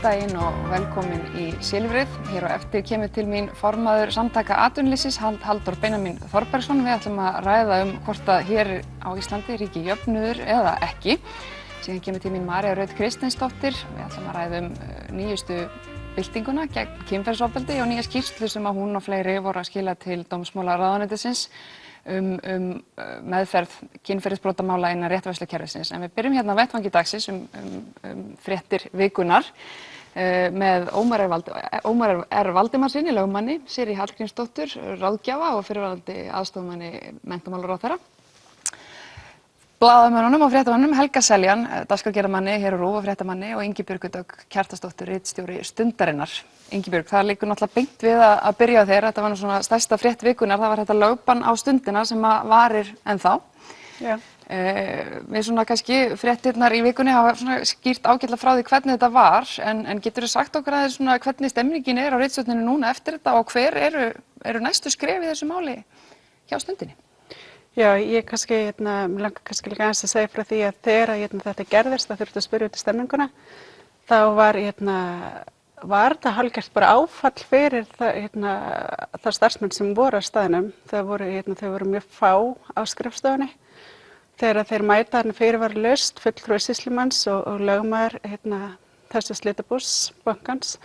daginn og velkomin í Silfrið. Hér á eftir kemur til mín formaður Samtaka atvinnulífsins, Halldór Benjamín Þorbergsson. Við ætlum að ræða hvort að hér á Íslandi ríki jöfnuður eða ekki. Síðan kemur til mín María Rut Kristinsdóttir. Við ætlum að ræða nýjustu byltinguna gegn kynferðisofbeldi og nýja skýrslu sem að hún og fleiri voru að skila til dómsmálaráðuneytisins meðferð kynferðisbrotamála innan réttarvörslukerfisins. En við byrjum hérna á vettvangi dagsins fréttir vikunar með Ómar R. Valdimarssyni, lögmanni, Sirrí Hallgrímsdóttur, ráðgjafa og fyrrverandi aðstoðarmanni menntamálaráðherra, blaðamönnunum og fréttamönnum, Helga Seljan, dagskrárgerðarmanni hér á RÚV og fréttamanni og Ingibjörgu Dögg Kjartansdóttur, ritstjóri Stundarinnar. Ingibjörg, það liggur náttúrulega beint við að byrja á þér. Þetta var nú svona stærsta frétt vikunar, það var þetta lögbann á Stundina sem að varir ennþá. Já. Við svona kannski fréttirnar í vikunni hafa svona skýrt ágætlega frá því hvernig þetta var, en geturðu sagt okkur aðeins svona hvernig stemningin á ritstjórninni núna eftir þetta og hver eru næstu skref í þessu máli hjá Stundinni? Já, ég kannski, langar kannski líka aðeins að segja frá því að þegar þetta gerðist, það þurfti að spyrja út í stemninguna, þá var þetta hálfgert bara áfall fyrir það starfsmenn sem voru á staðnum. Þau voru mjög fá á skrifstofunni. Þegar þeir mæta þarna fyrirvaralaust, fulltrúi sýslumanns og lögmaður þessi slitabús bankans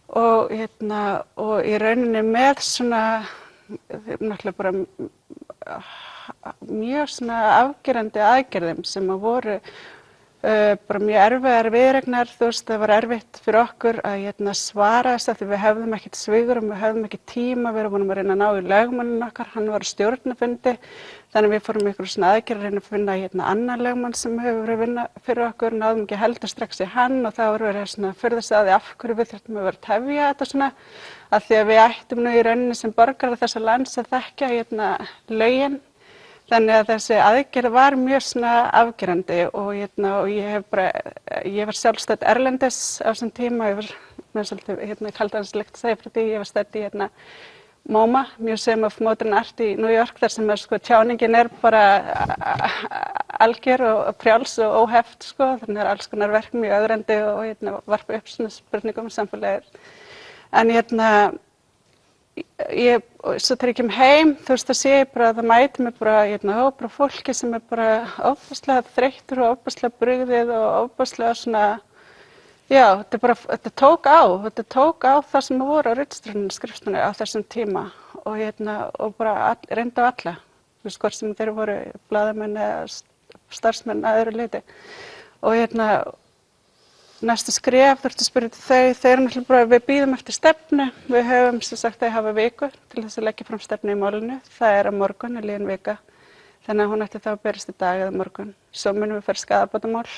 og í rauninni með svona, náttúrulega bara mjög svona afgerandi aðgerðum sem að voru bara mjög erfiðar viðuregnar. Það var erfitt fyrir okkur að svara þess að því við hefðum ekkert svigrúm, við hefðum ekki tíma, við erum að reyna að ná í lögmanninn okkar, hann var á stjórnarfundi, þannig við fórum ykkur svona aðgerð að reyna að finna annan lögmann sem hefur verið að vinna fyrir okkur, náðum ekki heldur strax í hann og þá voru verið svona furða sig á því af hverju við þurftum að vera að tefja þetta svona, af því að við ættum nú í rauninni sem borgarar þessa lands að þekkja lögin. Þannig að þessi aðgerð var mjög svona afgerandi og ég var sjálfstætt erlendis á þessum tíma. Ég var með svolítið kaldhæðnislegt að segja frá því. Ég var stædd í MoMA, Museum of Modern Art í New York, þar sem tjáningin bara algjör og frjáls og óheft. Þannig að alls konar verk mjög ögrandi og varpa upp svona spurningum samfélagið. En svo þegar ég kem heim, þá sé ég bara að það mæti mig bara fólki sem bara ofboðslega þreyttur og ofboðslega brugðið og ofboðslega svona, já, þetta tók á það sem voru á ritstjórnarskrifstofunni á þessum tíma og bara reyndi á alla, hvort sem þeir voru blaðamenn eða starfsmenn að öðru leyti. Og næstu skref þurfti að spyrja þau eru náttúrulega bara, við bíðum eftir stefnu, við höfum sem sagt að hafa viku til þess að leggja fram stefnu í málinu, það á morgun, liðin vika, þannig að hún ætti þá að berast í dag eða morgun, svo munum við fara skaðabótamál.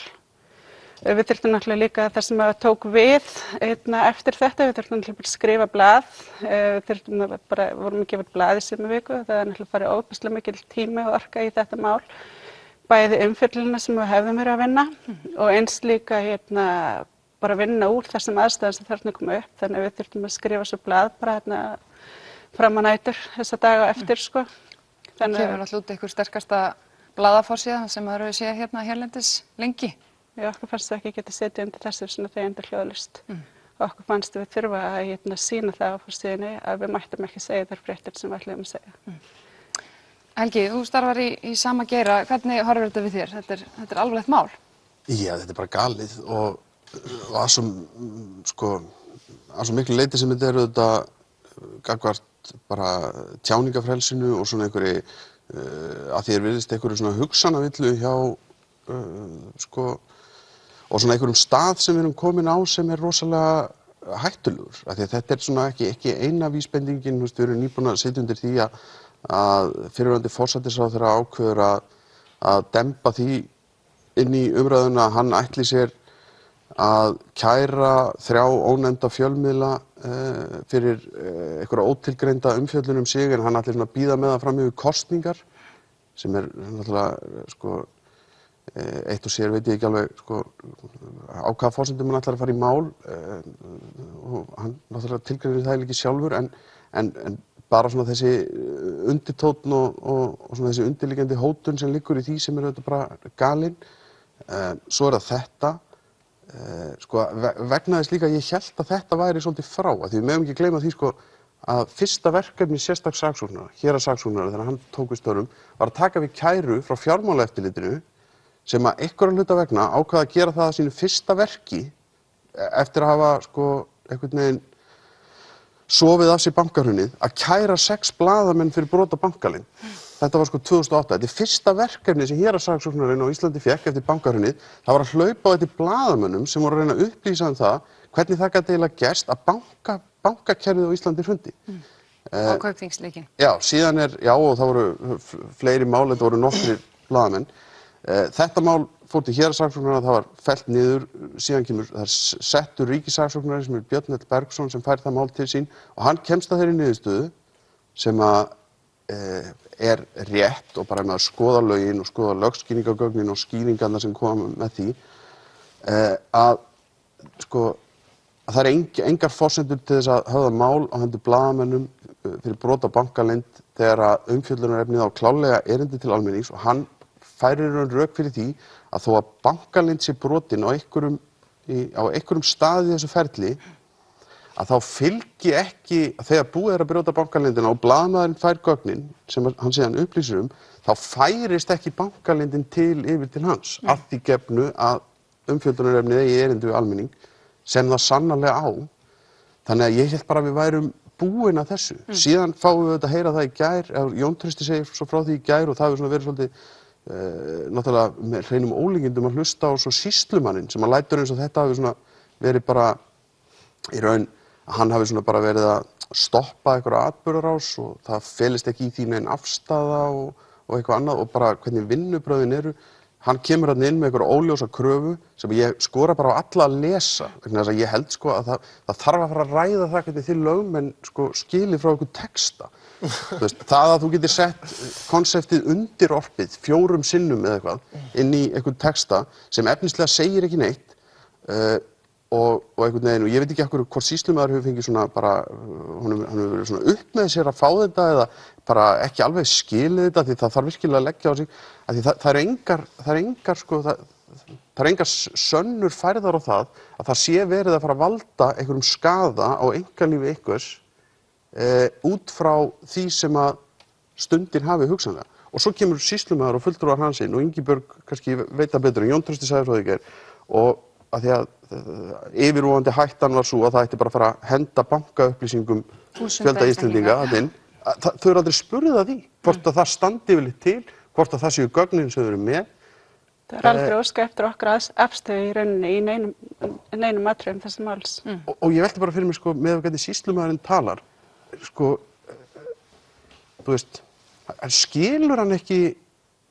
Við þurftum náttúrulega líka það sem að tók við eftir þetta, við þurftum náttúrulega bara að skrifa blað, vorum að gefa blað í sömu viku, það náttúrulega farið óbærslega mikil tími og orka í þetta mál. Bæði umfjöllunina sem við hefðum verið að vinna og eins líka bara vinna úr þessum aðstæðum sem þarna koma upp. Þannig að við þurftum að skrifa svo blað bara fram á nætur þessa daga eftir. Kemur alltaf út einhver sterkasta blaðaforsíða sem það eru að sé hérlendis lengi? Já, okkur fannst við ekki geta setið undir þessu svona þegjandi hljóðlist. Okkur fannst við þurfa að sýna það á forsíðunni að við mættum ekki segja þær fréttir sem við ætluðum að segja. Helgi, þú starfar í sama geira. Hvernig horfir þetta við þér? Þetta er alvarlegt mál. Já, þetta er bara galið og að svo miklu leyti sem þetta auðvitað gagnvart bara tjáningafrelsinu og svona einhverju að því virðist einhverju svona hugsanavillu hjá og svona einhverjum stað sem við erum komin á sem er rosalega hættulegur. Af því að þetta er svona ekki eina vísbendingin, við erum nýbúin að sitja undir því að fyrrverandi forsætisráðherra ákveður að dempa því inn í umræðuna að hann ætli sér að kæra 3 ónefnda fjölmiðla fyrir einhverja ótilgreinda umfjöllun sig en hann ætli svona að bíða með það fram yfir kosningar sem er náttúrulega eitt og sér veit ég ekki alveg á hvaða forsendum hann ætlar að fara í mál og hann náttúrulega tilgreinir það ekki sjálfur en bara svona þessi undirtónn og svona þessi undirliggjandi hótun sem liggur í því sem auðvitað bara galin. Svo það þetta sko, vegna þess líka að ég hélt að þetta væri svolítið frá, að því við megum ekki gleyma því sko að fyrsta verkefni sérstaks saksóknara, héraðssaksóknara þegar hann tók við störfum, var að taka við kæru frá fjármálaeftirlitinu sem að einhverra hluta vegna ákvað að gera það að sínu fyrsta verki eftir að hafa sko einhvern veginn sofið af sér bankahrunið, að kæra 6 blaðamenn fyrir brot á bankaleynd. Þetta var sko 2008. Þetta er fyrsta verkefni sem héraðssaksóknarinn á Íslandi fékk eftir bankahrunið. Það var að hlaupa á þetta blaðamönnum sem voru að reyna að upplýsa það hvernig það gat eiginlega gerst að bankakerfið á Íslandi hrundi. Og Kaupþingsleikin. Já, síðan og það voru fleiri mál, þetta voru nokkrir blaðamenn. Þetta mál fór til héraðssaksóknara, það var fellt niður, síðan kemur það settur ríkissaksóknari sem Björn L. Bergsson sem fær það mál til sín og hann kemst að þeirri niðurstöðu sem að er rétt og bara með að skoða lögin og skoða lögskýringargögnin og skýringarna sem koma með því að sko að það er engar forsendur til þess að höfða mál á hendur blaðamönnum fyrir brot á bankaleynd þegar að umfjöllunarefnið á klárlega erindi til almennings og hann færir rauk fyrir því að þó að bankaleynd sé brotin á einhverjum staði í þessu ferli að þá fylgi ekki, þegar búið er að brjóta bankaleyndina og blaðamaðurinn fær gögnin sem hann síðan upplýsir þá færist ekki bankaleyndin yfir til hans að því gefnu að umfjöllunarefnið eigi erindi við almenning sem það sannarlega á. Þannig að ég held bara að við værum búin að þessu. Síðan fáum við þetta að heyra það í gær, Jón Trausti segir svo frá því í gær og það hefur svona verið svolítið náttúrulega með hreinum ólíkindum að hlusta á svo sýslumanninn sem að lætur eins og þetta hafi svona verið bara í raun að hann hafi svona bara verið að stoppa einhverja atburðarás og það felist ekki í því nein afstaða og eitthvað annað og bara hvernig vinnubrögðin eru. Hann kemur hann inn með einhverja óljósa kröfu sem ég skora bara á alla að lesa vegna þess að ég held sko að það þarf að fara að ræða það hvernig þið lögmenn sko skilið frá einhver texta. Það að þú getur sett konseptið undirorpið 4 sinnum eða eitthvað inn í einhvern texta sem efnislega segir ekki neitt og einhvern veginn og ég veit ekki hvort sýslumaður hefur fengið svona bara hann hefur verið svona upp með sér að fá þetta eða bara ekki alveg skilið þetta því það þarf virkilega að leggja á sig af því það er engar sönnur færðar á það að það sé verið að fara að valda einhverjum skaða á einkalífi einhvers út frá því sem að stundin hafi hugsanlega og svo kemur sýslumaður og fulltrúar hans inn og Ingibjörg kannski veit það betur en Jón Trausti sagði frá því í gær og að því að yfirvofandi hættan var svo að það ætti bara að fara að henda bankaupplýsingum fjölda Íslendinga inn. Þau eru aldrei spurðið að því hvort að það standi yfirleitt til, hvort að það séu gögnin sem þau eru með. Það er aldrei óskað eftir okkar afstöðu í rauninni í neinum atriðum þessa máls. Og ég velti bara fyrir mig sko með hvernig sýslumaðurinn talar sko þú veist skilur hann ekki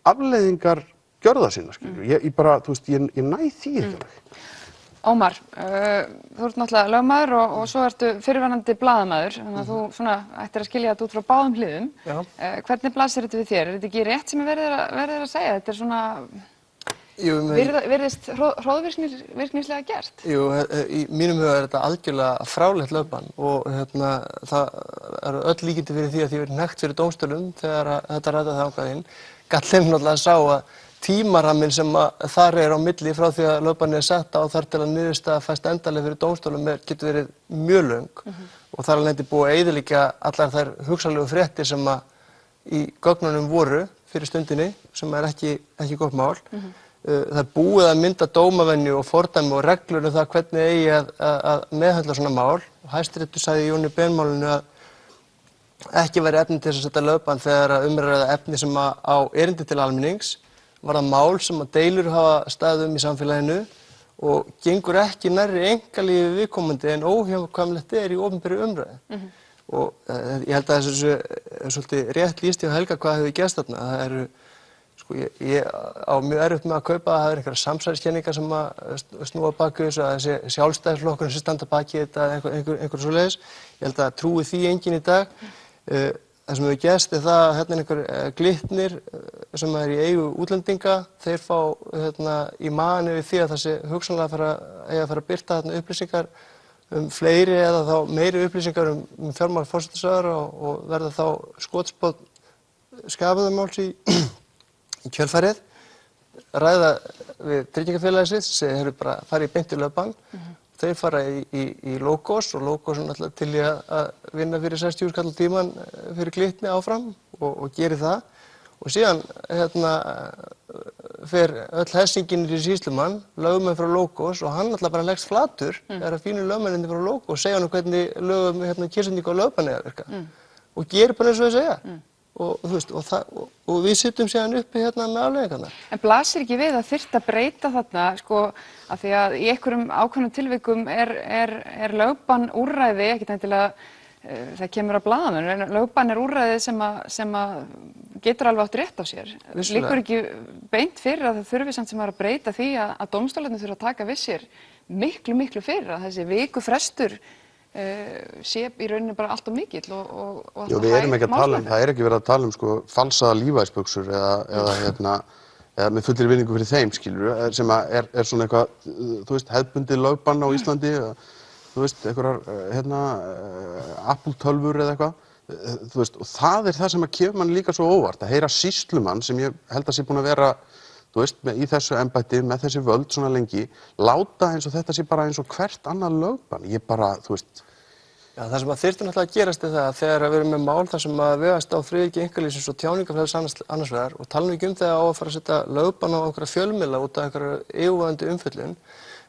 afleiðingar gjörða sinna skilur. Ég bara þú veist ég næ því ekki alveg. Ómar, þú ert náttúrulega lögmaður og svo ertu fyrirvænandi blaðamaður, þannig að þú svona ættir að skilja þetta út frá báðum hliðum. Hvernig blasir þetta við þér? Er þetta ekki rétt sem verið að segja? Þetta er svona, virðist hróðvirknislega gert? Jú, í mínum huga er þetta algjörlega frálegt lögbann og það eru öll líkindi fyrir því að því verið hnekkt fyrir dómstólum þegar þetta ræða þangað inn. Gallinn náttúrulega sá að tímaramminn sem þar er á milli frá því að lögbannið er sett á þar til að niðurstaða fæst endanlega fyrir dómstólum getur verið mjög löng og þar alveg búið að eyðileggja allar þær hugsanlegu fréttir sem í gögnunum voru fyrir stundinni sem er ekki gott mál. Það er búið að mynda dómavenju og fordæmi og reglur um það hvernig eigi að meðhöndla svona mál og Hæstiréttur sagði í Jóni Ben-málinu að ekki væri efni til þess að setja lögbann þegar umræða efni sem á erindi til almennings var það mál sem að deilur hafa staðið í samfélaginu og gengur ekki nærri einkalífi viðkomandi en óhjákvæmilegt er í opinberri umræðu. Og ég held að þessu er svolítið rétt lýst hjá Helga hvað hefur gerst þarna. Það eru, sko, ég á mjög erfitt með að kaupa að það eru einhverjar samsæriskenningar sem að snúa baki þessu, að þessi sjálfstæðisflokkurinn sem standa baki þetta einhver svoleiðis. Ég held að trúi því enginn í dag. Það sem hefur gerst er það að hérna er einhver Glitnir sem er í eigu útlendinga, þeir fá í maganum við því að það sé hugsanlega að fara að birta þarna upplýsingar fleiri eða þá meiri upplýsingar fjármál forsætisráðherra og verða þá skotspónn skapaðarmáls í kjölfarið. ræða við tryggingafélagið sitt, segja þeir bara fara í beinti lögbann. Þeir fara í Logos og Logos er náttúrulega til í að vinna fyrir 60.000 kall á tíman fyrir Glitni áfram og gerir það. Og síðan fer öll hessingin í sýslumann, lögmenn frá Logos og hann náttúrulega bara leggst flatur þegar fínu lögmennirnir frá Logos segja hann hvernig lögum kyrrsendingu á lögbanni að virka og gerir bara eins og þau segja. Og, þú veist, og við sitjum síðan uppi með afleiðingarnar. En blasir ekki við að þyrfti að breyta þarna, sko, af því að í einhverjum ákveðnum tilvikum er lögbann úrræði, ekkert endilega það kemur að blaðamenn, en lögbann er úrræði sem að getur alveg átt rétt á sér. Liggur ekki beint fyrir að það þurfi samt sem að breyta því að dómstólarnir þurfa að taka við sér miklu fyrir að þessi viku frestur sé í rauninni bara allt of mikill og Já, við erum ekki að tala það er ekki verið að tala sko falsaða lífæðisbuxur eða með fullri virðingu fyrir þeim, skilur sem er svona eitthvað, þú veist, hefðbundið lögbann á Íslandi, þú veist, einhverjar Apple-tölvur eða eitthvað, þú veist, og það er það sem að kemur mann líka svo óvart, að heyra sýslumann sem ég held að sé búin að vera, þú veist, í þessu embætti, með þessi völd svona lengi, láta eins og þetta sé bara eins og hvert annað lögbann, ég bara, þú veist. Já, það sem að þyrfti náttúrulega að gerast er það að þegar við erum með mál þar sem að vegast á friðhelgi einkalífsins og tjáningarfrelsis annars vegar og tala ekki þegar á að fara að setja lögbann á einhverja fjölmiðla út af einhverju yfirvofandi umfjöllun,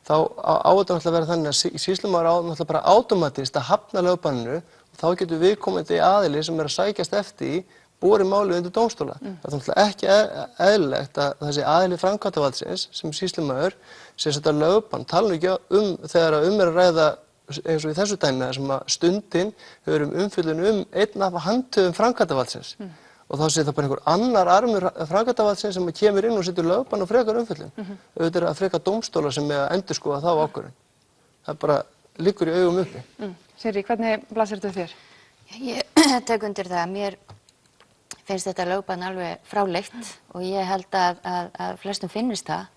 þá á þetta náttúrulega að vera þannig að sýslumaður á náttúrulega bara átómatískt að hafna lögbanninu og þá getur viðkomandi aðili sem er að sækjast eftir í borið málið undir dómstóla. Það er náttúrulega ekki eðlilegt að þessi aðili framkvæmdarvaldsins sem sýslumaður sé að setja lögbann, tala ekki þegar er að ræða eins og í þessu dæmi þar sem að stundin hefur umfjöllun einn af handhöfum framkvæmdarvaldsins og þá sé það bara einhver annar armur framkvæmdarvaldsins sem kemur inn og setur lögbann og frekar umfjöllun. Auðvitað er að frekar dómstólar sem er að endurskoða þá ákvörðun. Það bara liggur í augum uppi. Sirrí, hvernig blasir þetta þér? Ég tek undir það. Mér finnst þetta lögbann alveg fráleitt og ég held að flestum finnist það.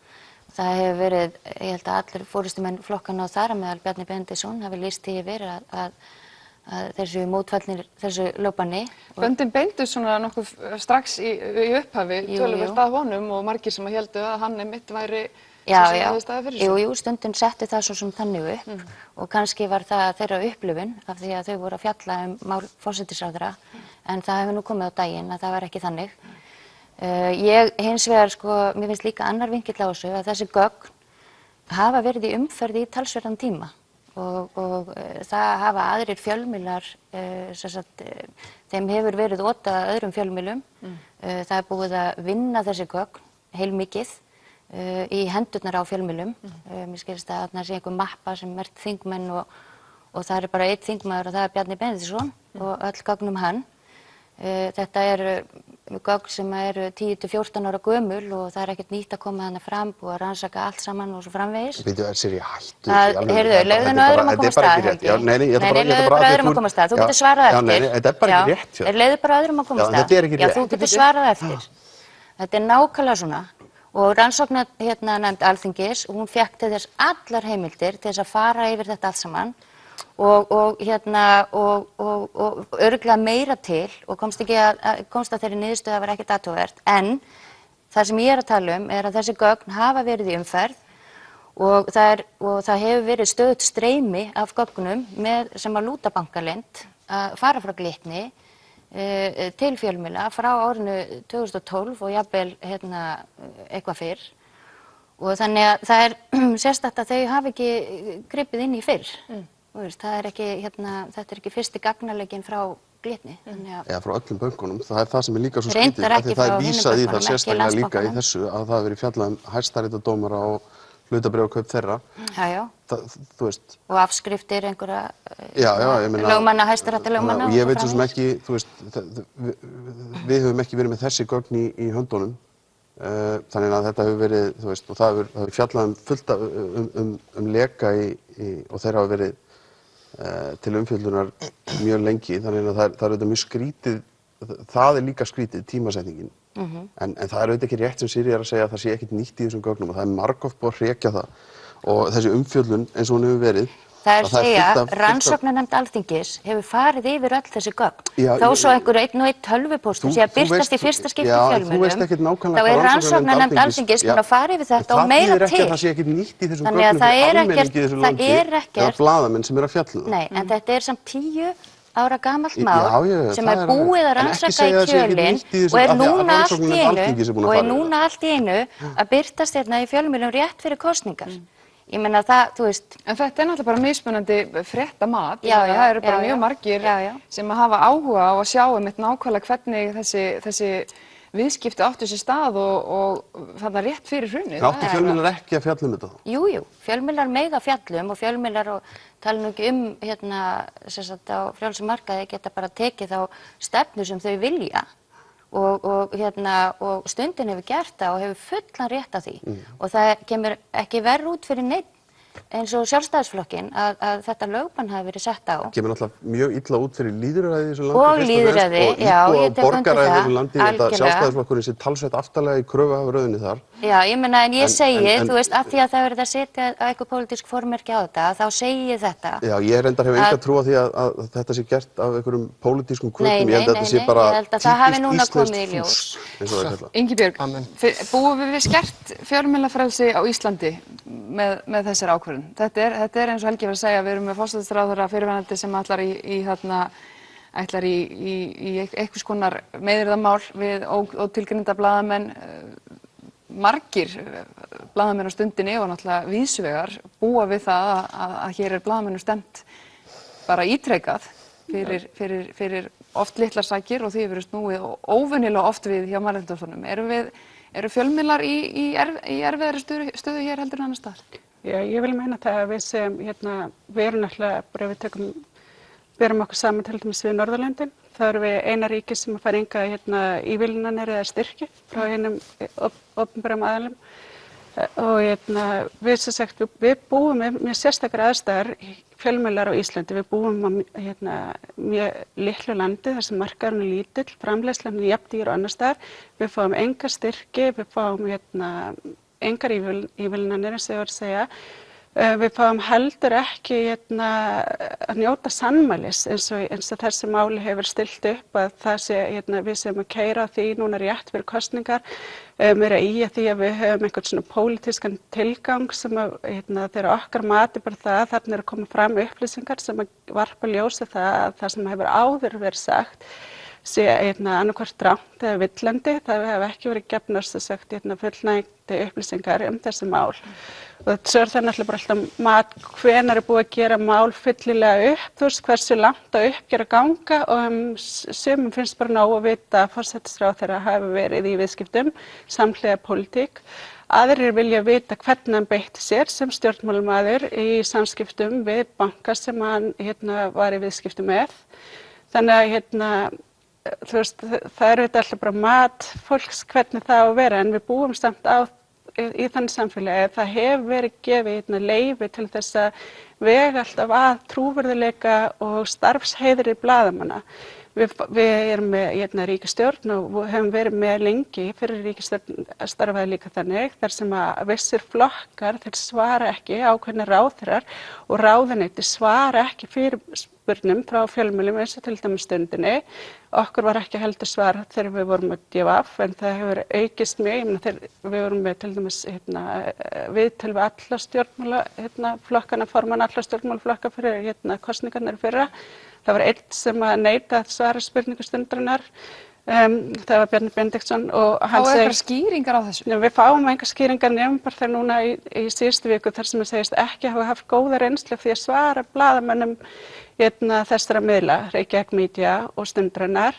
Það hefur verið, ég held að allir forystumenn flokkana og þar á meðal Bjarni Benediktsson hafi lýst því yfir að þeir séu mótfallnir þessu lögbanni. Böndin beindust svona nokkuð strax í upphafi, töluvert að honum og margir sem héldu að hann einmitt væri sem hefði staðið fyrir sig. Jú, stundum setti það svo sem þannig upp og kannski var það þeirra upplifun af því að þau voru að fjalla mál forsætisráðherra en það hefur nú komið á daginn að það var ekki þannig. Ég hins vegar, sko, mér finnst líka annar vinkill á þessu að þessi gögn hafa verið í umferð í talsverðan tíma og það hafa aðrir fjölmiðlar, þeim hefur verið ótað öðrum fjölmiðlum. Það er búið að vinna þessi gögn heilmikið í hendurnar á fjölmiðlum. Mér skilst að þarna sé einhver mappa sem merkt þingmenn og það er bara einn þingmaður og það er Bjarni Benediktsson og öll gögn hann. Þetta eru gögn sem eru 10 til 14 ára gömul og það er ekkert nýtt að koma þarna fram og að rannsaka allt saman og svo framvegis. Bíddu, Sirrí, hættu. Heyrðu, leyfðu nú öðrum að koma stað, Helgi. Nei, leyfðu bara öðrum að koma stað. Þú getur svarað eftir. Nei, þetta er bara ekki rétt. Leyfðu bara öðrum að koma stað. Þetta er ekki rétt. Já, þú getur svarað eftir. Þetta er nákvæmlega svona og rannsóknarnefnd Alþingis, hún fékk til þess allar heimildir til þess að fara yfir þetta allt saman og örugglega meira til og komst að þeirri niðurstöðu að það var ekkert athugavert. En það sem ég er að tala er að þessi gögn hafa verið í umferð og það hefur verið stöðugt streymi af gögnum sem að lúta bankaleynd að fara frá Glitni til fjölmiðla frá árinu 2012 og jafnvel eitthvað fyrr. Og þannig að það er sérstakt að þau hafi ekki gripið inn í fyrr. Það er ekki, þetta er ekki fyrsti gagnarleikinn frá Glitni. Eða frá öllum bönkunum. Það er það sem er líka svo skrítið. Það er vísað í það sérstaklega líka í þessu að það hafi verið fjallað hæstaréttardómara og hlutabréfakaup þeirra. Já. Þú veist. Og afskriftir einhverja ég meina, lögmanna, hæstaréttarlögmanna. Ég veit svo sem ekki, þú veist, við höfum ekki verið með þessi gögn í höndunum. Þannig að þetta hefur verið, þú veist, og það hefur fjallað fullt leka og þeir hafa verið til umfjöllunar mjög lengi, þannig að það er auðvitað mjög skrítið, það er líka skrítið, tímasetningin. En það er auðvitað ekki rétt sem Sirrí er að segja að það sé ekkert nýtt í þessum gögnum og það er margoft búið að hrekja það og þessi umfjöllun eins og hún hefur verið, Það er að segja, fullt af- rannsóknarnefnd Alþingis hefur farið yfir öll þessi gögn. Já, Þó svo einhver einn og einn tölvupóstur sé að birtast í fyrsta skipti í fjölmiðlum, þá er rannsóknarnefnd Alþingis búin að fara yfir þetta og meira til. Það þýðir ekki að það sé ekkert nýtt í þessum Þannig að gögnum það er fyrir almenningi ekkert- í þessu það landi er ekkert- eða blaðamenn sem eru að fjalla um það. Nei, en þetta er samt 10 ára gamalt Já, mál já, sem það er er búið að alveg. En ekki rannsaka segja í að það sé ekkert kjölinn nýtt í þessu- og er af því að núna allt í rannsóknarnefnd Alþingis er búin að einu og er fara yfir núna allt í einu að birtast hérna í fjölmiðlum rétt fyrir kosningar. Ég meina það, þú veist, En þetta er náttúrulega bara mismunandi fréttamat. Já, já, það eru bara já, mjög já. margir Já, já. sem hafa áhuga á að sjá nákvæmlega hvernig þessi viðskipti áttu sér stað og þarna rétt fyrir hrunið. Áttu fjölmiðlar ekki að fjalla um þetta þá? jú, fjölmiðlar mega fjallum og fjölmiðlar og tala nú ekki hérna, sem sagt á frjálsum markaði geta bara tekið þá stefnu sem þau vilja og stundin hefur gert það og hefur fullan rétt af því og það kemur ekki verð út fyrir neitt eins og Sjálfstæðisflokkinn að þetta lögbann hafi verið sett á. Kemur náttúrulega mjög illa út fyrir lýðræði í þessu landi Og fyrst lýðræði, fremst, já, og ég tek undir borgaræði í það, þessu landi, þetta algjörlega. Sjálfstæðisflokkurinn sé talsvert aftarlega í kröfuhafröðinni þar. Já, ég meina en ég segi, en- þú veist, af því að það verið að setja eitthvað pólitísk formerki á þetta, þá segi ég þetta. Já, ég reyndar hef enga Að- trú á því að þetta sé gert af einhverjum pólitískum hvötum. Nei, Ég held að þetta sé nei, bara ég held að það hafi típist núna íslenskt komið í ljós. fús, eins og það er kallað. Ingibjörg, Amen. búum við skert fjölmiðlafrelsi á Íslandi með þessari ákvörðun? Þetta er eins og Helgi var að segja, við erum með forsætisráðherra fyrirverandi sem ætlar í einhvers konar meiðyrðamál við ótilgreinda blaðamenn. Margir blaðamenn á stundinni og náttúrulega víðsvegar búa við það að hér er blaðamennum stefnt bara ítrekað fyrir oft litlar sakir og því hefur verið snúið óvenjulega oft við hjá Mannréttindadómstólnum. Eru fjölmiðlar í erfiðari stöðu hér heldur en annars staðar? Já, ég vil meina það að við sem, við erum náttúrulega, bara við berum okkur saman til dæmis við Norðurlöndin. Það erum við eina ríki sem fær enga ívilnanir eða styrki frá hinum opinberum aðilum. Og við sem sagt, við búum með sérstakar aðstæður, fjölmiðlar á Íslandi, við búum á mjög litlu landi þar sem markaðurinn er lítill, framleiðslan er jafn dýr og annars staðar. Við fáum enga styrki, við fáum engar ívilnanir eins og ég var að segja. Við fáum heldur ekki að njóta sannmælis eins og þessi máli hefur stillt upp að það sé við sem að keyra því núna rétt fyrir kosningar meira í að því að við höfum einhvern svona pólitískan tilgang sem að þegar okkar mati bara það þarna er að koma fram upplýsingar sem að varpa ljósi það að það sem hefur áður verið sagt sé annarkvort rangt eða villandi, það hefur ekki verið gefnar fullnægjandi upplýsingar þessi mál. Og svo er það náttúrulega bara alltaf mat hvenær er búið að gera mál fyllilega upp, þú veist hversu langt að uppgera ganga og sumum finnst bara nóg að vita að forsætisráðherra hafi verið í viðskiptum, samhliða pólitík. Aðrir vilja vita hvernig hann beitti sér sem stjórnmálamaður í samskiptum við banka sem hann var í viðskiptum með. Þannig að þú veist, það er alltaf bara mat fólks hvernig það á að vera en við búum samt í þannig samfélagi að það hefur verið gefið leyfi til þess að vega alltaf að trúverðuleika og starfsheiðri blaðamanna. Við erum með ríkisstjórn og höfum verið með lengi fyrir ríkisstjórn starfaði líka þannig þar sem að vissir flokkar þeir svara ekki ákveðnir ráðherrar og ráðuneyti svara ekki fyrirspurnum frá fjölmiðlum eins og til dæmis Stundinni. Okkur var ekki heldur svar þegar við vorum með DVF en það hefur aukist mjög, við vorum með til dæmis viðtöl við alla stjórnmála flokkana, formann alla stjórnmálaflokka fyrir kosningarnar í fyrra. Það var einn sem að neita að svara spurningu Stundarinnar, það var Bjarni Benediktsson og hann segir... Fáðu eitthvað skýringar á þessu? Við fáum engar skýringar nefnum bara þegar núna í síðustu viku þar sem að segist ekki hafa haft góða reynslu því að svara blaðamönnum þessara miðla, Reykjavík Media og Stundarinnar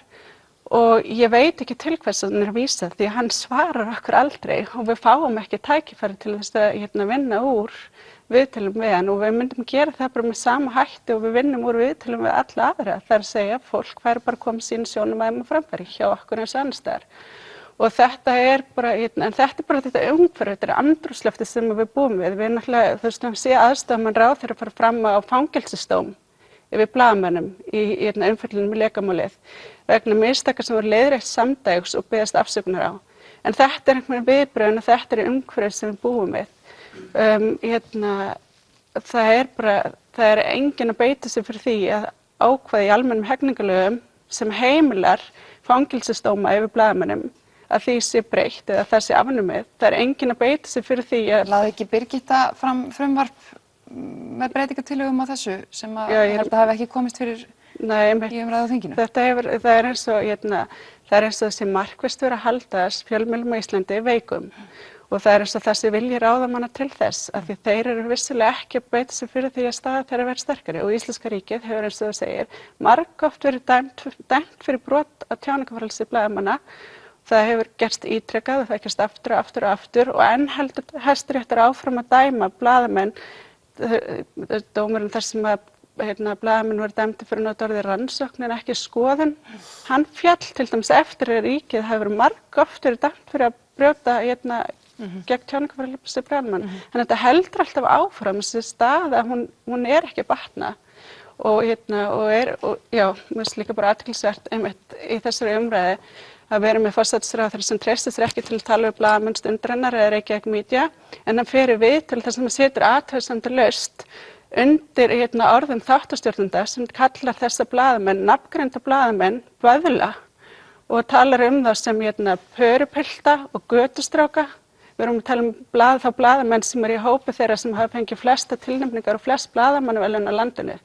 og ég veit ekki til hvers hann er að vísa því að hann svarar okkur aldrei og við fáum ekki tækifæri til þess að vinna úr viðtölum við hann og við myndum gera það bara með sama hætti og við vinnum úr viðtölum við alla aðra. Það er að segja að fólk væri bara komið sín sjónarmiðum á framfæri hjá okkur eins og annars staðar. Og þetta er bara, þetta umhverfi, þetta er andrúmsloftið sem við búum við. Við náttúrulega, þú veist, sé aðstoðarmann ráðherra fara fram á fangelsisdóm yfir blaðamönnum í umfjöllunum í lekamálið vegna mistaka sem voru leiðrétt samdægs og beðast afsökunar á. En þetta er einhvern viðbrögðin og þetta er umhverfið sem við búum við. það er enginn að beita sig fyrir því að ákvæði í almennum hegningarlögum sem heimilar fangelsisdóma yfir blaðamönnum að því sé breytt eða það sé afnumið. Það er enginn að beita sig fyrir því að... Lagði ekki Birgitta fram frumvarp með breytingartillögum á þessu sem að ég held að hafi ekki komist fyrir í umræðu á þinginu? Það er eins og þessi markvisst verið að halda fjölmiðlum á Íslandi veikum og það er eins og þessi vilji ráðamanna til þess að því þeir eru vissulega ekki að beita sig fyrir því að staða þeirra verið sterkari og Íslenska ríkið hefur eins og það segir margoft verið dæmt fyrir brot á tjáningarfrelsi blaðamanna. Það hefur gerst ítrekað og það gerst aftur og aftur og aftur og enn heldur Hæstiréttur áfram að dæma blaðamenn, dómurinn þar sem að blaðamenn voru dæmdir fyrir nota orðið rannsókn en ekki skoðun. Hann fjall til dæmis eftir að ríkið hefur margoft verið dæmt fyrir að brjóta gegn tjáningarfrelsi blaðamanna. En þetta heldur alltaf áfram þessi staða, hún er ekki að batna. Mér finnst líka bara athyglisvert einmitt í þessari umræðu að vera með forsætisráðherra sem treystir sér ekki til að tala við blaðamenn Stundarinnar eða Reykjavík Media en hann fer í viðtal þar sem hann setur athugasemdalaust undir orðum þáttastjórnenda sem kallar þessa blaðamenn, nafngreinda blaðamenn, böðla og talar þá sem pörupilta og götustráka. Við erum að tala þá blaðamenn sem í hópi þeirra sem hafa fengið flesta tilnefningar og flest blaðamannaverðlaun á landinu.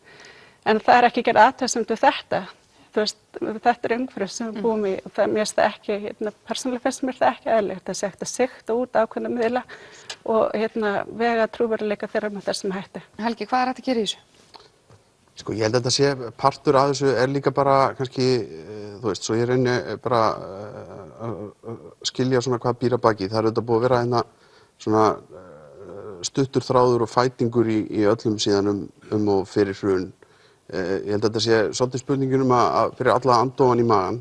En það er ekki gerð athugasemd við þetta. Þetta er umhverfið sem við búum í og það mér finnst það ekki, persónulega finnst mér það ekki eðlilegt. Það sé hægt að sigta út ákveðna miðla og vega trúverðugleika þeirra með þessum hætti. Helgi, hvað er hægt að gera í þessu? Sko, ég held að þetta sé partur af þessu er líka bara kannski, svo ég reyni bara að skilja svona hvað býr að baki. Það er auðvitað búið að vera svona stuttur þráður og fætingur í öllum síðan og fyrir hrun. Ég held að þetta sé svolítið spurningin að fyrir alla andofan í magan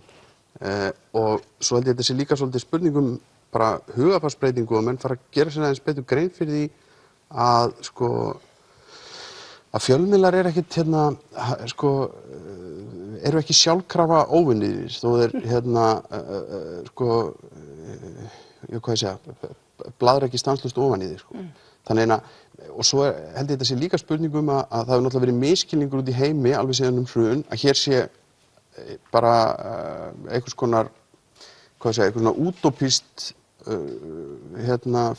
og svo held ég að þetta sé líka svolítið spurningum bara hugarfarsbreytingu og menn fara að gera sér aðeins betur grein fyrir því að að fjölmiðlar eru ekkit eru ekki sjálfkrafa óvinir þó þeir hvað ég segja bladra ekki stanslaust ofan í því Þannig og svo held ég þetta sé líka spurningum að það hefur náttúrulega verið misskilningur út í heimi alveg síðan hrun að hér sé bara einhvers konar útópískt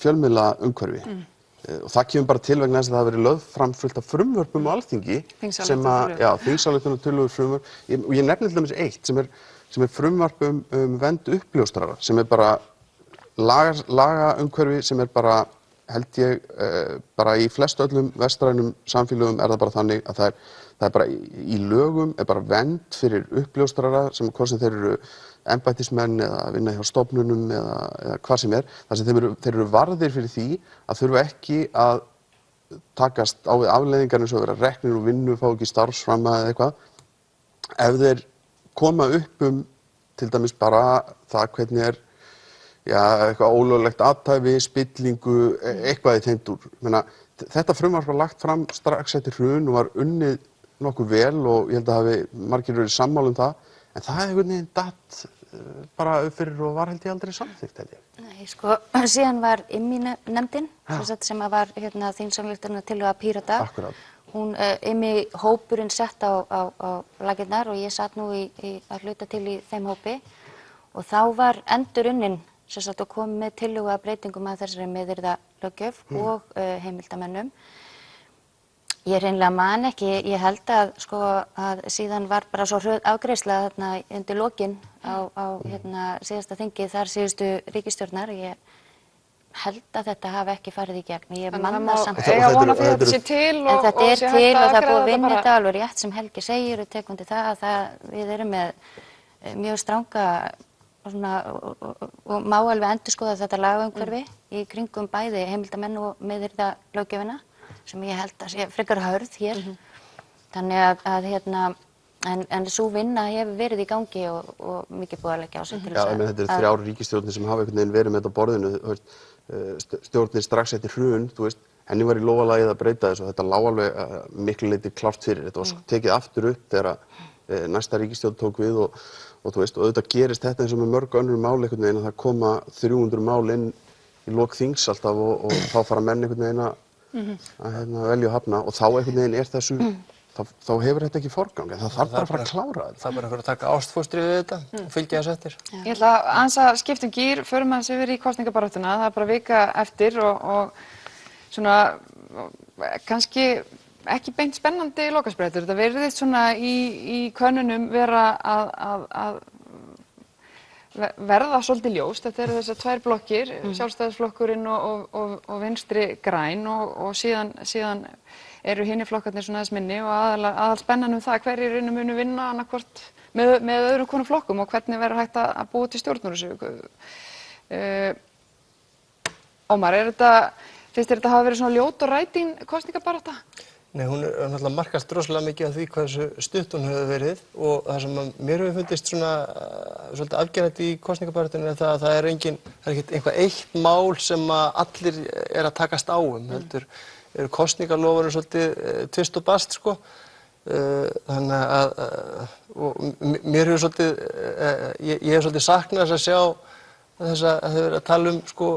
fjölmiðla umhverfi og það kemur bara til vegna þess að það hafi verið lögð fram fullt af frumvörpum á Alþingi sem þingsályktunartillögur frumvörp og ég nefni til dæmis eitt sem er frumvarp vernd uppljóstrara sem er bara lagaumhverfi sem er bara held ég bara í flest öllum vestrænum samfélögum er það bara þannig að það er bara í lögum er bara vernd fyrir uppljóstrara sem hvort sem þeir eru embættismenn eða vinna hjá stofnunum eða hvað sem er þar sem þeir eru varðir fyrir því að þurfa ekki að takast á við afleiðingar eins og vera reknir og vinnu fá ekki starfsframa eða eitthvað ef þeir koma upp til dæmis bara það hvernig er eitthvað ólöglegt athæfi, spillingu, eitthvað í þeim dúr. Þetta frumvarp var lagt fram strax eftir hrun og var unnið nokkuð vel og ég held að hafi margir verið sammála það, en það hefði einhvern veginn datt bara upp fyrir og var held ég aldrei samþykkt held ég. Nei, sko, síðan var IMMI-nefndin sem var þingsályktunartillögu Pírata. Akkurat. Hún IMMI-hópurinn sett á laggirnar og ég satt nú að hluta til í þeim hópi og þá var endurunnin og komið með tillögu að breytingum að þessari meiðyrðalöggjöf og heimildamönnum. Ég hreinlega man ekki, ég held að síðan var bara svo hröð afgreiðsla þarna undir lokin á síðasta þingi þar síðustu ríkisstjórnar. Ég held að þetta hafi ekki farið í gegn. Ég man það samt. Eiga vona því að þetta sé til og þetta er til og það er búið að vinna þetta alveg rétt sem Helgi segir og tekur undir það að við erum með mjög stranga og má alveg endurskoða þetta lagaumhverfi í kringum bæði heimildamenn og meiðyrðalöggjöfina sem ég held að sé frekar hörð hér. Þannig að en sú vinna hefur verið í gangi og mikið búið að leggja á sig til þess að... Þetta eru 3 ríkisstjórnir sem hafa einhvern veginn verið með þetta á borðinu. Stjórnir strax eftir hrun, henni var í lófalagið að breyta þessu og þetta lá alveg miklu leyti klárt fyrir. Þetta var tekið aftur upp þegar næsta ríkisstjórn tók við og auðvitað gerist þetta eins og með mörg önnur mál einhvern veginn að það koma 300 mál inn í lok þings alltaf og þá fara menn einhvern veginn að velja og hafna og þá einhvern veginn er þessu þá hefur þetta ekki forgang en það þarf bara að fara að klára þetta. Það er bara að taka ástfóstri við þetta og fylgja þessu eftir. Ég ætla aðeins að skipta gír, förum aðeins yfir í kosningabaráttuna, það er bara vika eftir og svona kannski ekki beint spennandi lokasprettur. Þetta virðist svona í könnunum vera að verða svolítið ljóst. Þetta eru þessar tvær blokkir, Sjálfstæðisflokkurinn og Vinstri græn og síðan eru hinir flokkarnir svona aðeins minni og aðal spennan það hverjir munu vinna annarkvort með öðrum konum flokkum og hvernig verður hægt að búa til stjórn úr þessu. Ómar, finnst þér þetta hafa verið svona ljót og rætin kosningabarátta? Nei, hún er náttúrulega markast rosalega mikið af því hversu stutt hún hefur verið og það sem mér hefur fundist svona svolítið afgerandi í kosningabaráttunni er það að það er ekkert eitthvað eitt mál sem að allir er að takast á heldur eru kosningalofurinn svolítið tvist og bast sko. Þannig að mér hefur svolítið, ég hef svolítið saknað þess að sjá þess að þau verið að tala sko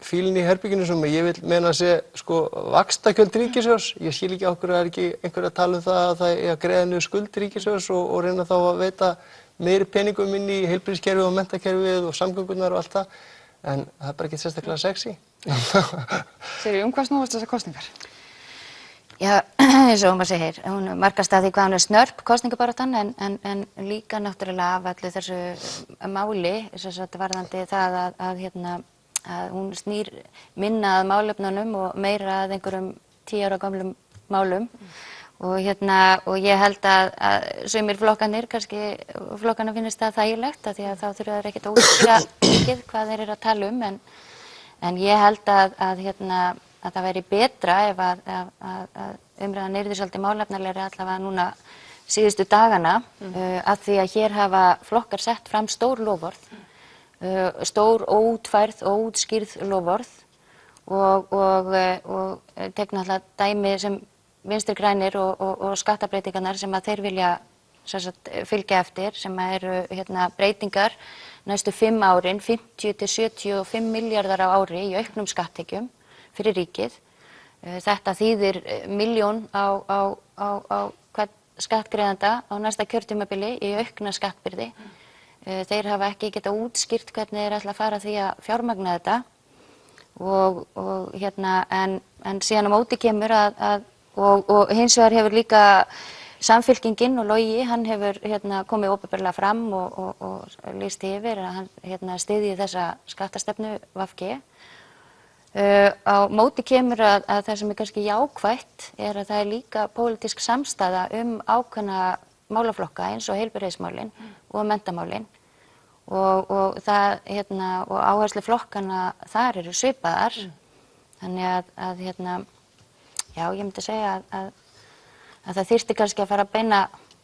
fílinn í herbygginu sem ég vil meina að sé sko vaxtagjöld ríkissjóðs. Ég skil ekki okkur að ekki einhver að tala það að það er að greiða niður skuld ríkissjóðs og reyna þá að veita meiri peningum inn í heilbrigðiskerfið og menntakerfið og samgöngurnar og allt það. En það er bara ekki sérstaklega sexy. Sigríður, hvað snúast þessar kosningar? Já, eins og maður segir, hún markast að því hvað hún er snörp kosningabaráttan en líka náttúrulega af allu þessu máli, þess að varðandi það að hún snýr minna að málefnunum og meira að einhverjum 10 ára gamlum málum og ég held að sumir flokkarnir, kannski flokkarna finnst það þægilegt af því að þá þurfa þeir ekkert að útskýra mikið hvað þeir eru að tala en ég held að það væri betra ef að umræðan yrði svolítið málefnalegri allavega núna síðustu dagana af því að hér hafa flokkar sett fram stór loforð, stór óútfærð og óútskýrð loforð og tek náttúrulega dæmi sem Vinstri grænir og skattabreitingarnar sem að þeir vilja fylgja eftir sem eru breytingar næstu 5 árin, 50 til 75 milljarðar á ári í auknum skatttekjum fyrir ríkið. Þetta þýðir milljón á hvern skattgreiðanda á næsta kjörtímabili í aukna skattbyrði. Þeir hafa ekki getað útskýrt hvernig þeir ætla að fara því að fjármagna þetta en síðan á móti kemur og hins vegar hefur líka Samfylkingin og Logi, hann hefur komið opinberlega fram og lýst yfir að hann styðji þessa skattastefnu VG. Á móti kemur að það sem er kannski jákvætt er að það er líka pólitísk samstaða ákveðna málaflokka eins og heilbrigðismálin og menntamálin og áherslu flokkana þar eru svipaðar. Þannig að já, ég myndi segja að það þyrfti kannski að fara að beina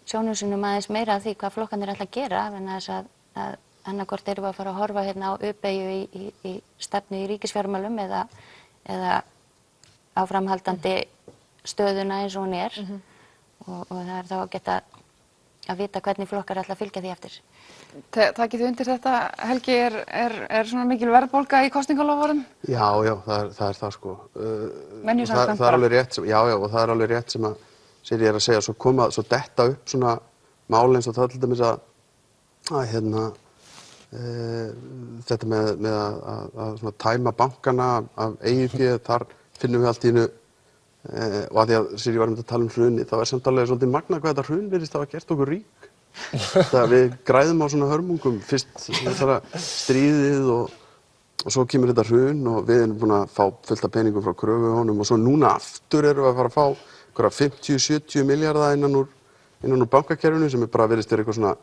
sjónum sínum aðeins meira að því hvað flokkarnir ætla að gera vegna þess að annarkvort erum við að fara að horfa á uppbeygju í stefnu í ríkisfjármálum eða áframhaldandi stöðuna eins og hún er og það er þá að geta að vita hvernig flokkar ætla að fylgja því eftir. Takið þið undir þetta, Helgi, er svona mikil verðbólga í kosningaloforðum? Já, það er það sko. Venju samkvæmt það er alveg rétt, og það er alveg rétt sem að Sirrý er að segja, svo detta upp svona mál eins og það til dæmis að þetta með að svona tæma bankana af eigið fé, þar finnum við allt í einu og að því að Sirrý var að tala hruni, þá er samt alveg svolítið magnað hvað þetta hrun virðist hafa gert okkur rík. Það við græðum á svona hörmungum, fyrst stríðið og svo kemur þetta hrun og við erum búin að fá fullt af peningum frá kröfuhónum og svo núna aftur erum við að fara að fá 50-70 milljarða innan úr bankakerfinu sem bara virðist vera eitthvað svona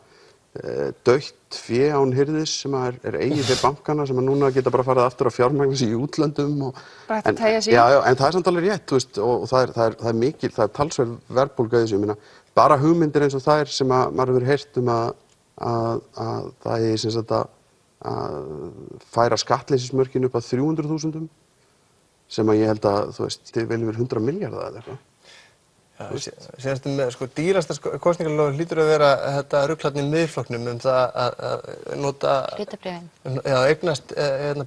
dautt fé án hirðis sem er eigið fyrir bankana sem núna geta bara farið aftur að fjármagna sig í útlöndum en það er samt alveg rétt, þú veist, og það er mikil, það er talsverð verðbólga í þessu, ég meina bara hugmyndir eins og þær sem að maður hefur heyrt að það er sem sagt að færa skattleysismörkin upp að 300.000 sem að ég held að, þú veist, þið vel yfir 100 milljarða eða eitthvað. Síðast með dýrasta kosningalofur hlýtur að vera þetta ruglarnir miðflokknum það að nota hlutabréfin. Eignast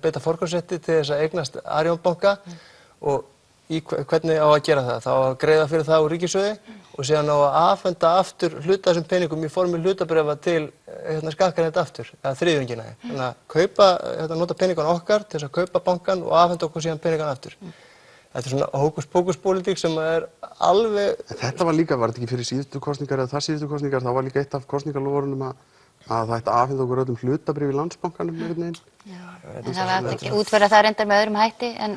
beita forgangsrétti til þess að eignast Arion banka og hvernig á að gera það. Það á að greiða fyrir það úr ríkissjóði og síðan á að afhenda aftur hluta þessum peningum í formi hlutabréfa til skattgreiðenda aftur, eða þriðjungina. Þannig að kaupa, nota peningana okkar til þess að kaupa bankan og afhenda okkur síðan peningana aftur. Þetta svona hókus-pókus-pólitík sem er alveg... En þetta var þetta ekki fyrir síðustu kosningar eða þar síðustu kosningar, það var líka eitt af kosningarloforunum að það ætti að afhenda okkur öllum hlutabréf í Landsbankanum einhvern veginn. Já, en það var ekki útfæra það reyndar með öðrum hætti, en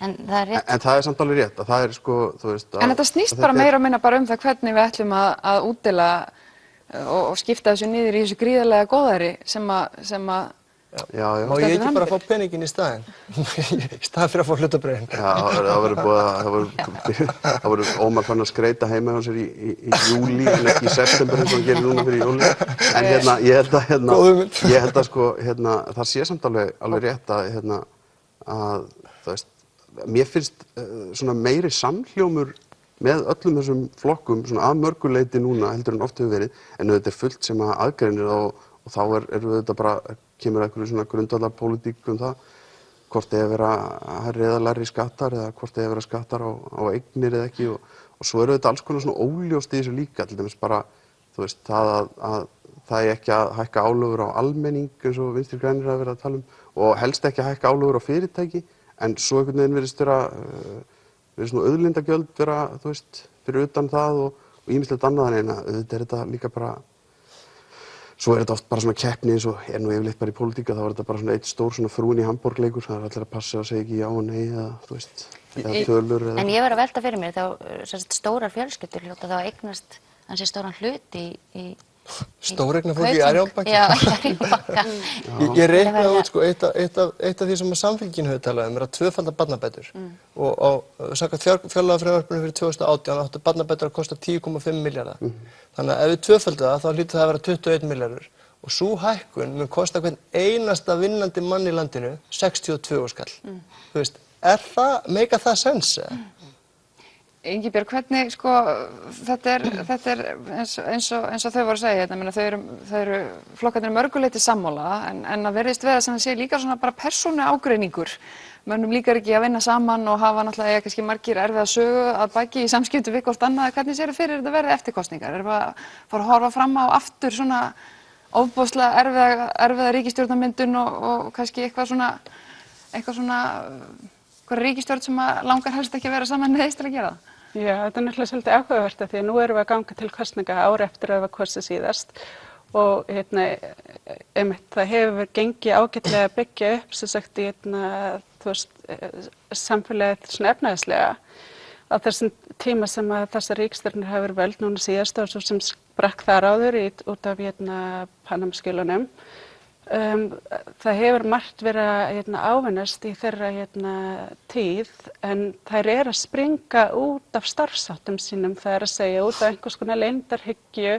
það er rétt. En það er samt alveg rétt, að það er sko, þú veist... En þetta snýst bara meira og minna bara það hvernig við ætlum að útdeila og skipta þessu niður í þessu gríðarlega góðæri sem að Já. Má ég ekki bara fá peningin í staðinn? Í staðinn fyrir að fá hlutabréfin. Já, það voru Ómar fann að skreita heima hjá sér í júlí en ekki í september eins og hann gerir núna fyrir júlí. En ég held að sko, það sé samt alveg rétt að þú veist, mér finnst svona meiri samhljómur með öllum þessum flokkum svona að mörgu leyti núna heldur en oft hefur verið, en þetta er fullt sem að aðgreinir og þá erum við þetta bara kemur einhverju svona grundvallarpólitík það hvort eigi að vera hærri eða lægri skattar eða hvort eigi að vera skattar á eignir eða ekki og svo eru þetta alls konar svona óljóst í þessu líka, til dæmis bara þú veist það að það er ekki að hækka álögur á almenning eins og Vinstri grænir hafa verið að tala og helst ekki að hækka álögur á fyrirtæki en svo einhvern veginn virðist vera svona auðlindagjöld vera þú veist fyrir utan það og ýmislegt annað en auðvitað er þetta líka bara Svo er þetta oft bara svona keppni eins og nú yfirleitt bara í pólitíka, þá er þetta bara svona eitt stór svona frúin í Hamborg-leikur, það er allir að passa og segja ekki já og nei eða þú veist, eða tölur eða... En ég var að velta fyrir mér þá stórar fjölskyldur hljóta þá eignast ansi stóran hlut í Stóreignafólk í Arion-banka? Já, í Arion-banka. Ég reiknaði út sko, eitt af því sem Samfylkingin hefur talað er að tvöfalda barnabætur og samkvæmt fjárlagafrumvarpinu fyrir 2018 áttu barnabætur að kosta 10,5 milljarða. Þannig að ef við tvöföldum það, þá hlýtur það að vera 21 milljarður og sú hækkun mun kosta hvern einasta vinnandi mann í landinu 62 skall. Þú veist, meika það sens? Ingibjörg, hvernig sko þetta er eins og þau voru að segja, þau eru flokkarnir mörguleyti sammála en að verðist vera sem það sé líka svona bara persónu ágreiningur. Mönnum líkar ekki að vinna saman og hafa náttúrulega kannski margir erfiða sögu að baki í samskiptum við hvort annað. Hvernig séru fyrir þetta verði eftir kosningar? Erum við að fara að horfa fram á aftur svona ofboðslega erfiða ríkisstjórnarmyndun og kannski eitthvað svona ríkisstjórn sem langar helst ekki að vera saman neiðist til að gera það? Já, þetta er náttúrulega svolítið áhugavert því að nú erum við að ganga til kosninga ári eftir að það var kosið síðast og það hefur gengið ágætlega að byggja upp sem sagt í samfélagið svona efnahagslega á þessum tíma sem að þessar ríkisstjórnir hafa verið völd núna síðast og sem sprakk þar áður út af Panama-skjölunum. Það hefur margt verið að ávinnast í þeirra tíð en þær að springa út af starfsháttum sínum, það að segja út af einhvers konar leyndarhyggju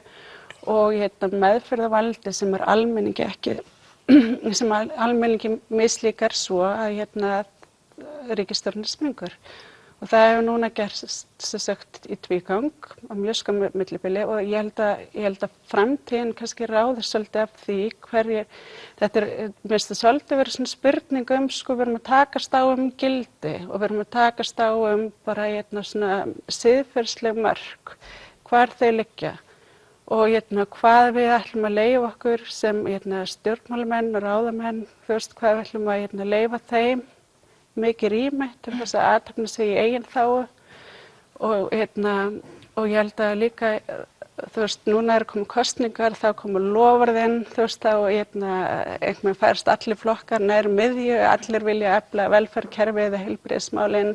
og meðferðarvaldi sem almenningi ekki sem almenningi mislíkar svo að ríkisstjórnin springur. Og það hefur núna gerst sem sagt í tvígang á mjög skömmu millibili og ég held að framtíðin kannski ráði svolítið af því hverjir þetta mér finnst það svolítið verið svona spurning sko við erum að takast á gildi og við erum að takast á bara svona siðferðisleg mörk hvar þau liggja og hvað við ætlum að leyfa okkur sem stjórnmálamenn og ráðamenn þú veist hvað við ætlum að leyfa þeim mikið rými til þess að athafna sig í eigin þágu og ég held að líka þú veist núna komið kosningar þá komu loforðin þú veist þá einhvern veginn færst allir flokkar nær miðju allir vilja efla velferðarkerfið eða heilbrigðismálin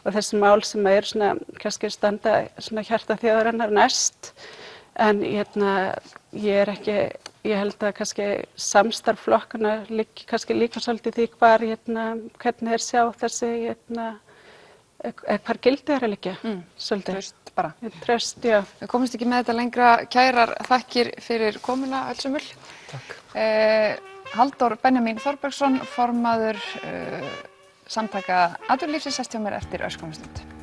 og þessi mál sem svona kannski standa svona hjarta þjóðarinnar næst en ég held að kannski samstarf flokkana kannski líka svolítið því hvar hvernig þeir sjá þessi hvar gildi er að liggja svolítið. Traust bara. Traust, já. Við komumst ekki með þetta lengra. Kærar þakkir fyrir komuna Öllsumul. Takk. Halldór Benjamín Þorbergsson, formaður samtaka atvinnulífsins, sest hjá mér eftir örskamma stund.